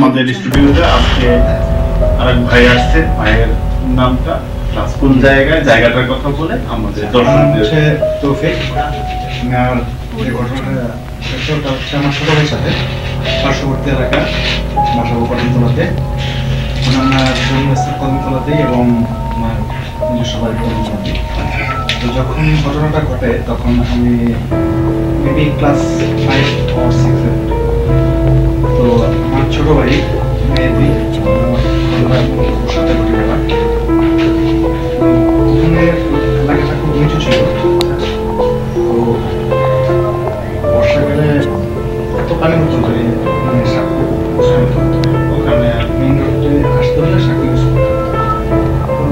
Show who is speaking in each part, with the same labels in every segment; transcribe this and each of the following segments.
Speaker 1: আমাদের স্টুডিওতে আজকে আরেক ভাই আসছে, ভাইয়ের নামটা প্লাস কোন জায়গাটার কথা বলে আমাদের
Speaker 2: হচ্ছে তৌফিক। আর যে ঘটনাটা হচ্ছে আমার ছোট ভাইয়ের সাথে পার্শ্ববর্তী এলাকা বাসাবো কদমতলাতে, আমরা জন্মস্থান কদমতলাতেই এবং আমার নিজস্ব বাড়ি কদমতলাতে। তো যখন ঘটনাটা ঘটে তখন আমি মেবি ক্লাস 5 or 6 এ। তো আমার ছোট ভাই মেবি ওর সাথে ঘটে গেল। ওখানে এলাকাটা খুব নিচু ছিল। তো বর্ষাকালে এত পানি হতো যে মানে সাঁকু ওখানে মেইন রোডে আসতে হলে সাঁকু ইউজ করতে হতো। তো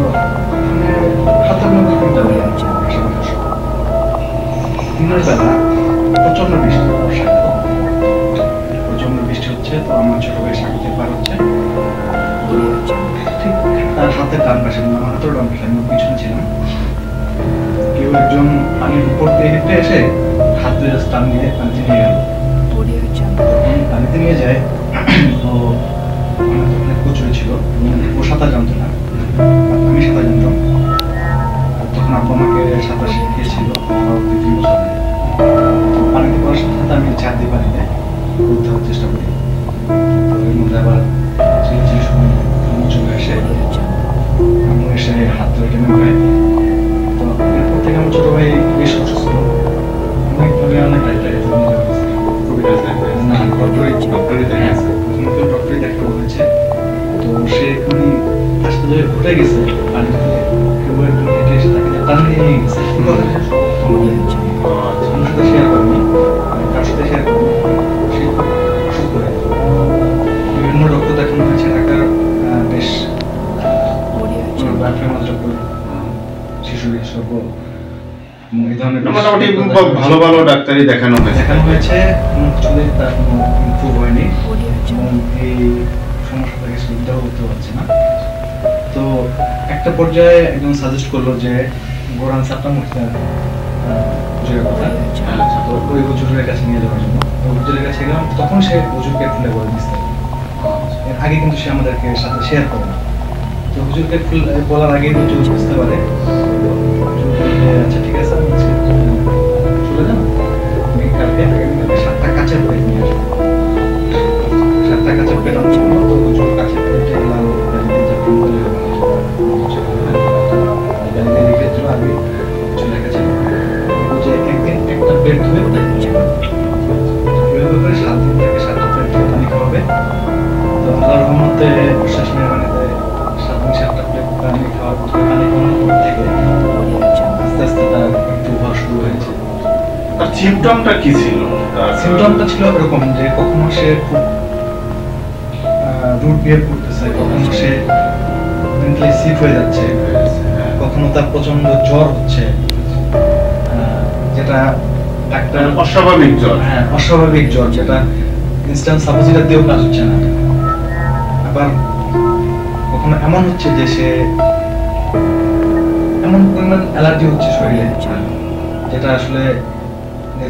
Speaker 2: ওখানে 97 কিলোমিটার দিনের বেলা প্রচন্ড বৃষ্টি, প্রচন্ড বৃষ্টি হচ্ছে। তো আমার ছোট ভাই সাঁকুতে পার হচ্ছে, ঠিক তার হাতের ডান পাশে, আমার হাতের ডান পাশে, আমি পিছনে ছিলাম। কেউ একজন পানির উপর দিয়ে হেঁটে এসে হাত ধরে টান দিয়ে পানিতে নিয়ে গেল। পানিতে নিয়ে যায়, তো অনেক কচুরি ছিল, ও সাঁতার জানতো না, আমি সাঁতার জানতাম। তখন আব্বা আমাকে সাঁতার শিখিয়েছিল 2-3 বছর। পানিতে পড়ার সাথে সাথে আমি ঝাঁপ দিয়ে পানিতে উঠতে হওয়ার চেষ্টা করি। তো এর মধ্যে আবার চিল্লাচিল্লি শুনে চলে এসে আমি এসে হাত ধরে টেনে মারে। তো এরপর থেকে আমার ছোট ভাই বেশ অসুস্থ, অনেকভাবে অনেক ডক্টরি দেখতে হয়েছে। তো সে এখানে হাসপাতালে ঘুরে গেছে, পানি থেকে কেউ একজন হেঁটে এসে তাকে টান দিয়ে নিয়ে গেছে। আমার সাথে শেয়ার করেনি, কার সাথে শেয়ার করেনি। সে অসুস্থ হয়ে বিভিন্ন ডক্টর দেখানো হয়েছে, ঢাকার বেশ ফেমাস ডক্টর, শিশু বিশেষজ্ঞ, এই ধরনের
Speaker 1: মোটামুটি ভালো ভালো ডাক্তারই দেখানো হয়েছে।
Speaker 2: কোনো কিছুতেই তার কোনো ইমপ্রুভ হয়নি এবং এই সমস্যা থেকে সে উদ্ধার করতে পারছে না। তো একটা পর্যায়ে একজন সাজেস্ট করলো যে গোরান সাপ্তাহ মুখতার হুজুরের কথা, তো ওই হুজুরের কাছে নিয়ে যাওয়ার জন্য। ওই হুজুরের কাছে গেলাম, তখন সে হুজুরকে খুলে বলে দিচ্ছে। এর আগে কিন্তু সে আমাদেরকে সাথে শেয়ার করে না। তো হুজুরকে বলার আগেই হুজুর বুঝতে পারে, আচ্ছা ঠিক আছে চলে যান, আমি কালকে আগামীকালকে 7টা কাঁচের প্লেট নিয়ে আসবো। 7টা কাঁচের প্লেট আনার জন্য তো হুজুর কাঁচের প্লেটে লাল গাড়িতে যখন গাড়িতে লিখে দিল, আমি চলে গেছি যে একদিন একটা প্লেট ধুয়ে করে 7 দিন থেকে 7টা প্লেট ধুয়ে পানি খাওয়াবে। তো আল্লাহ রহমতে শেষ মেহমানিতে 7 দিন 7টা প্লেট পানি খাওয়ার পানি খাওয়ানোর পর থেকে আস্তে আস্তে তার একটু হওয়া শুরু হয়েছে।
Speaker 1: তার সিমটমটা কি ছিল?
Speaker 2: সিমটমটা ছিল এরকম যে কখনো সে খুব রুড বিহেভ করতেছে, কখনো সে মেন্টালি সিক হয়ে যাচ্ছে, কখনো তার প্রচন্ড জ্বর হচ্ছে, যেটা ডাক্তার
Speaker 1: অস্বাভাবিক জ্বর।
Speaker 2: হ্যাঁ, অস্বাভাবিক জ্বর, যেটা ইনস্ট্যান্ট সাপোজিটার দিয়েও কাজ হচ্ছে না। আবার কখনো এমন হচ্ছে যে সে এমন পরিমাণ অ্যালার্জি হচ্ছে শরীরে, যেটা আসলে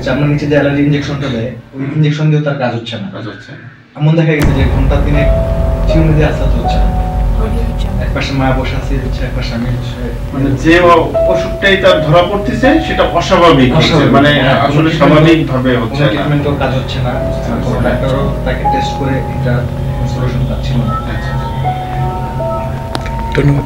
Speaker 2: চামড়ার নিচে যে অ্যালার্জি ইনজেকশনটা দেয়, ওই ইনজেকশন দিয়েও তার কাজ হচ্ছে না। এমন দেখা গেছে যে ঘন্টা 3 চিউনি দিয়ে আস্তে হচ্ছে না। এক পাশে মা বসে আছে, এক পাশে আমি বসে,
Speaker 1: মানে যে অসুখটাই তার ধরা পড়তেছে সেটা অস্বাভাবিক, মানে আসলে স্বাভাবিক ভাবে হচ্ছে না,
Speaker 2: ট্রিটমেন্টও কাজ হচ্ছে না। ডাক্তারও তাকে টেস্ট করে এটা সলিউশন পাচ্ছিল না।
Speaker 3: ধন্যবাদ।